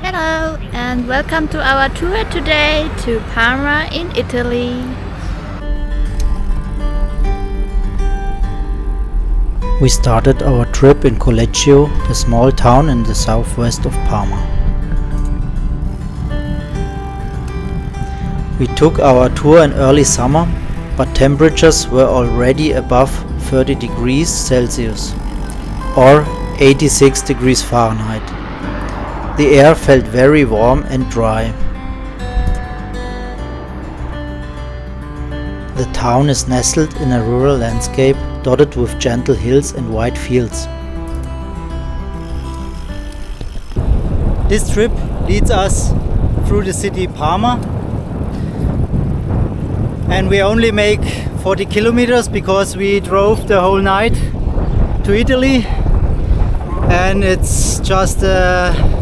Hello and welcome to our tour today to Parma in Italy. We started our trip in Collegio, a small town in the southwest of Parma. We took our tour in early summer, but temperatures were already above 30 degrees Celsius or 86 degrees Fahrenheit. The air felt very warm and dry. The town is nestled in a rural landscape dotted with gentle hills and wide fields. This trip leads us through the city Parma, and we only make 40 kilometers because we drove the whole night to Italy, and it's just a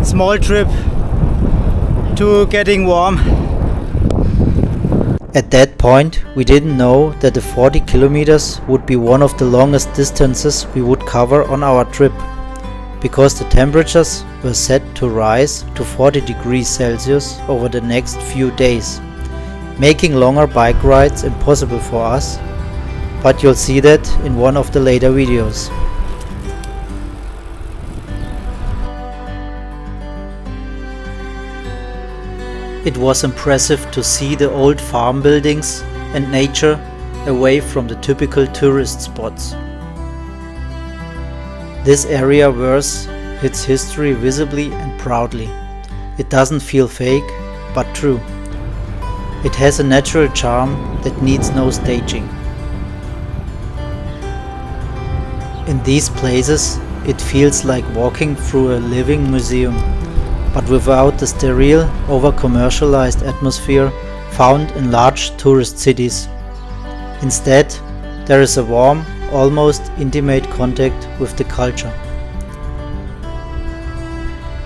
small trip to getting warm. At that point, we didn't know that the 40 kilometers would be one of the longest distances we would cover on our trip, because the temperatures were set to rise to 40 degrees Celsius over the next few days, making longer bike rides impossible for us, but you'll see that in one of the later videos. It was impressive to see the old farm buildings and nature away from the typical tourist spots. This area wears its history visibly and proudly. It doesn't feel fake, but true. It has a natural charm that needs no staging. In these places, it feels like walking through a living museum, but without the sterile, over-commercialized atmosphere found in large tourist cities. Instead, there is a warm, almost intimate contact with the culture.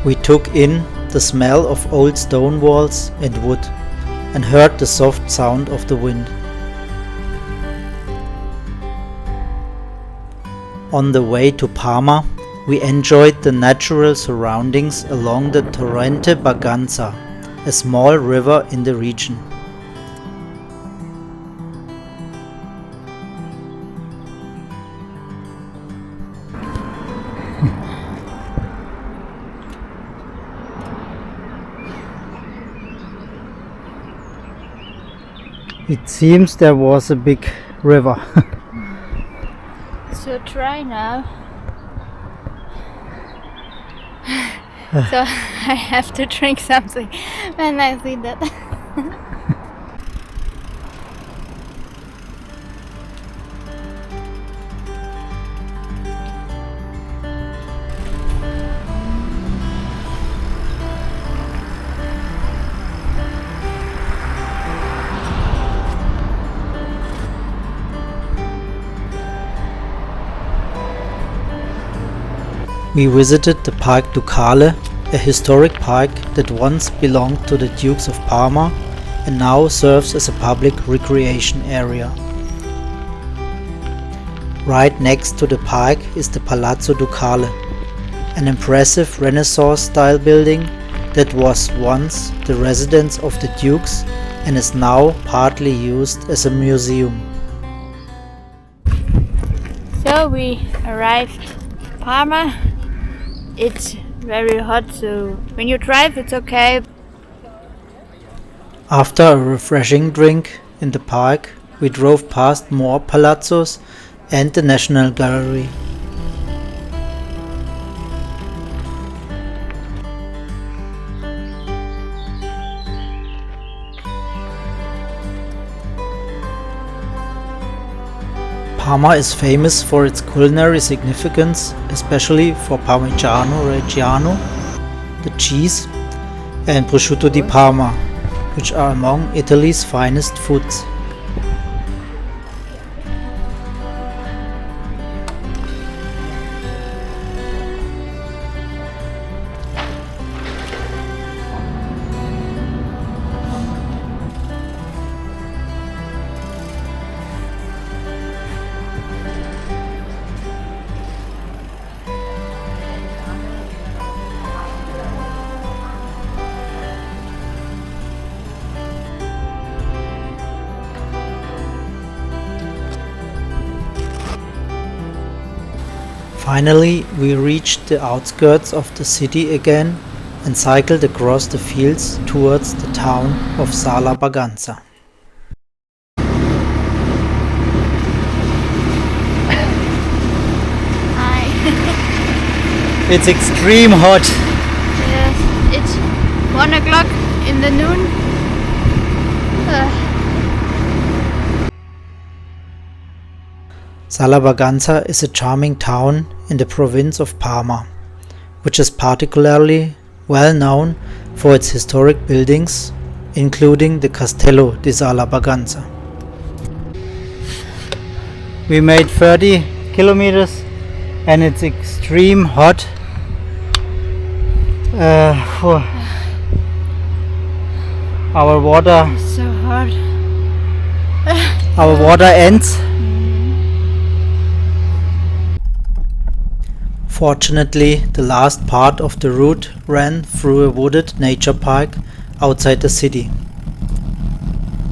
We took in the smell of old stone walls and wood and heard the soft sound of the wind. On the way to Parma, we enjoyed the natural surroundings along the Torrente Baganza, a small river in the region. It seems there was a big river. So try now. So I have to drink something when I see that. We visited the Park Ducale, a historic park that once belonged to the Dukes of Parma and now serves as a public recreation area. Right next to the park is the Palazzo Ducale, an impressive Renaissance-style building that was once the residence of the Dukes and is now partly used as a museum. So we arrived in Parma. It's very hot, so when you drive it's okay. After a refreshing drink in the park, we drove past more palazzos and the National Gallery. Parma is famous for its culinary significance, especially for Parmigiano Reggiano, the cheese, and prosciutto di Parma, which are among Italy's finest foods. Finally, we reached the outskirts of the city again and cycled across the fields towards the town of Sala Baganza. Hi. It's extreme hot. Yes, it's 1 o'clock in the noon. Sala Baganza is a charming town in the province of Parma, which is particularly well known for its historic buildings, including the Castello di Sala Baganza. We made 30 kilometers and it's extreme hot. Our water It's so hot. ends. Fortunately, the last part of the route ran through a wooded nature park outside the city.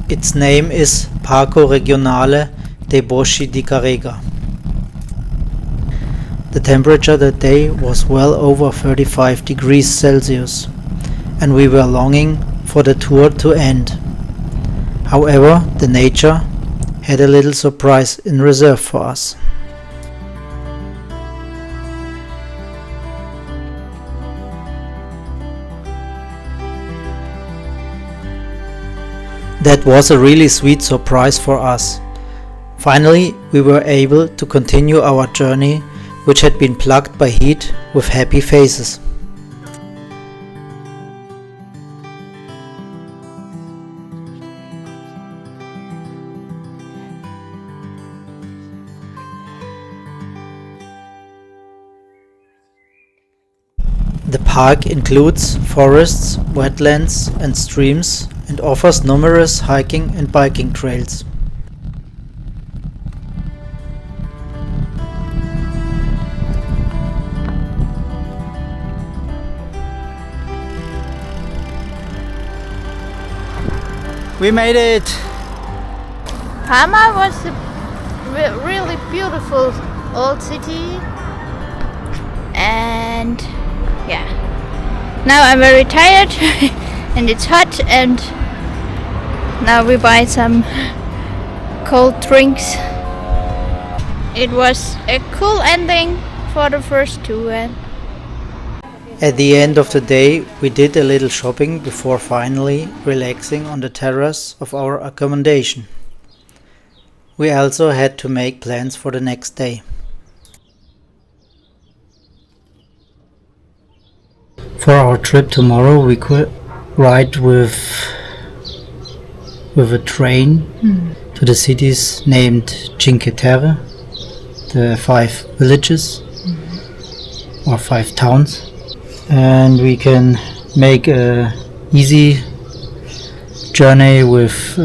Its name is Parco Regionale dei Boschi di Carrega. The temperature that day was well over 35 degrees Celsius, and we were longing for the tour to end. However, the nature had a little surprise in reserve for us. That was a really sweet surprise for us. Finally, we were able to continue our journey, which had been plagued by heat, with happy faces. The park includes forests, wetlands and streams and offers numerous hiking and biking trails. We made it! Parma was a really beautiful old city, and yeah, now I'm very tired and it's hot, and now we buy some cold drinks. It was a cool ending for the first tour. At the end of the day, we did a little shopping before finally relaxing on the terrace of our accommodation. We also had to make plans for the next day. For our trip tomorrow, we could ride with a train to the cities named Cinque Terre, the 5 villages or 5 towns. And we can make a easy journey with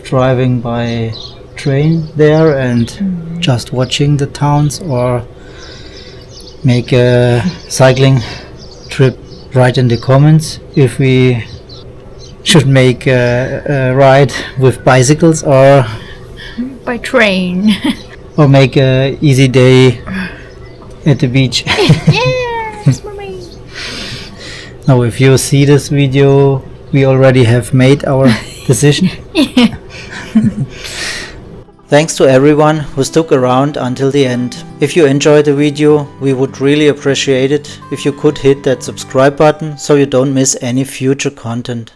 driving by train there and just watching the towns, or make a cycling trip. Write in the comments if we should make a ride with bicycles or By train. or make a easy day at the beach. Now, if you see this video, we already have made our decision. Thanks to everyone who stuck around until the end. If you enjoyed the video, we would really appreciate it if you could hit that subscribe button so you don't miss any future content.